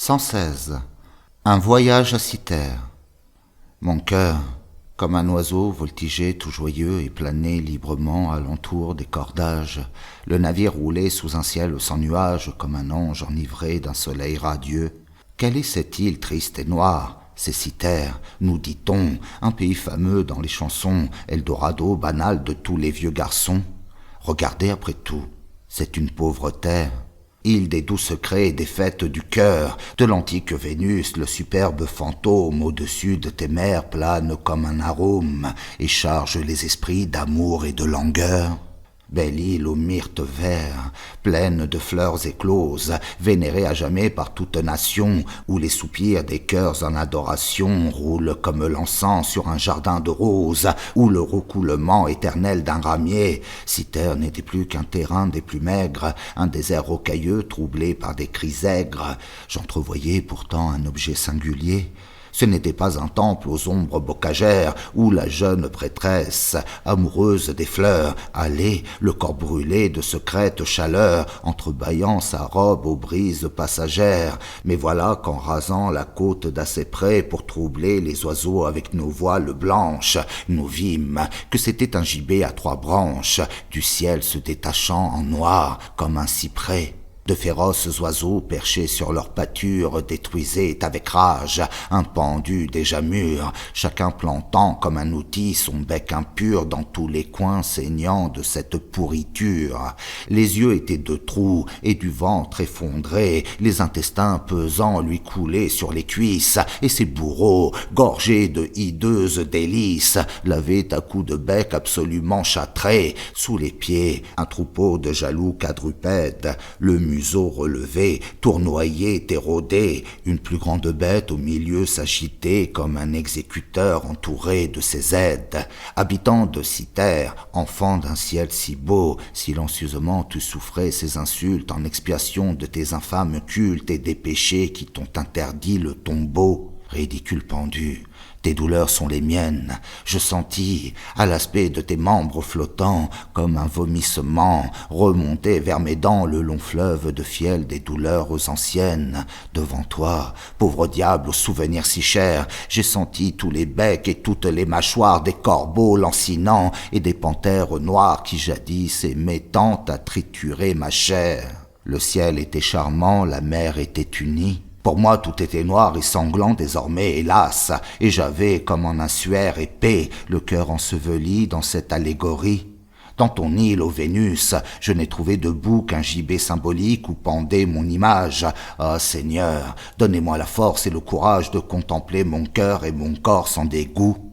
116. Un voyage à Cythère. Mon cœur, comme un oiseau, voltigeait tout joyeux et planait librement alentour des cordages. Le navire roulait sous un ciel sans nuages, comme un ange enivré d'un soleil radieux. Quelle est cette île triste et noire? C'est Cythère, nous dit-on, un pays fameux dans les chansons, Eldorado banal de tous les vieux garçons. Regardez après tout, c'est une pauvre terre. Île des doux secrets et des fêtes du cœur, de l'antique Vénus, le superbe fantôme au-dessus de tes mers plane comme un arôme et charge les esprits d'amour et de langueur. Belle île aux myrtes verts, pleine de fleurs écloses, vénérée à jamais par toute nation, où les soupirs des cœurs en adoration roulent comme l'encens sur un jardin de roses, où le roucoulement éternel d'un ramier. Cythère n'était plus qu'un terrain des plus maigres, un désert rocailleux troublé par des cris aigres. J'entrevoyais pourtant un objet singulier. Ce n'était pas un temple aux ombres bocagères où la jeune prêtresse, amoureuse des fleurs, allait, le corps brûlé de secrète chaleur, entrebâillant sa robe aux brises passagères. Mais voilà qu'en rasant la côte d'assez près pour troubler les oiseaux avec nos voiles blanches, nous vîmes que c'était un gibet à 3 branches, du ciel se détachant en noir comme un cyprès. De féroces oiseaux perchés sur leur pâture détruisaient avec rage un pendu déjà mûr, chacun plantant comme un outil son bec impur dans tous les coins saignants de cette pourriture. Les yeux étaient de trous et du ventre effondré, les intestins pesants lui coulaient sur les cuisses, et ses bourreaux, gorgés de hideuses délices, l'avaient à coups de bec absolument châtré. Sous les pieds, un troupeau de jaloux quadrupèdes, le museau relevé, tournoyé, érodé, une plus grande bête au milieu s'agitait comme un exécuteur entouré de ses aides. Habitant de Cythère, enfant d'un ciel si beau, silencieusement tu souffrais ces insultes en expiation de tes infâmes cultes et des péchés qui t'ont interdit le tombeau. Ridicule pendu, tes douleurs sont les miennes. Je sentis, à l'aspect de tes membres flottants, comme un vomissement, remonter vers mes dents le long fleuve de fiel des douleurs anciennes. Devant toi, pauvre diable aux souvenirs si chers, j'ai senti tous les becs et toutes les mâchoires des corbeaux lancinants et des panthères noires qui jadis aimaient tant à triturer ma chair. Le ciel était charmant, la mer était unie. Pour moi, tout était noir et sanglant désormais, hélas, et j'avais, comme en un suaire épais, le cœur enseveli dans cette allégorie. Dans ton île, ô Vénus, je n'ai trouvé debout qu'un gibet symbolique où pendait mon image. Ah, Seigneur, donnez-moi la force et le courage de contempler mon cœur et mon corps sans dégoût.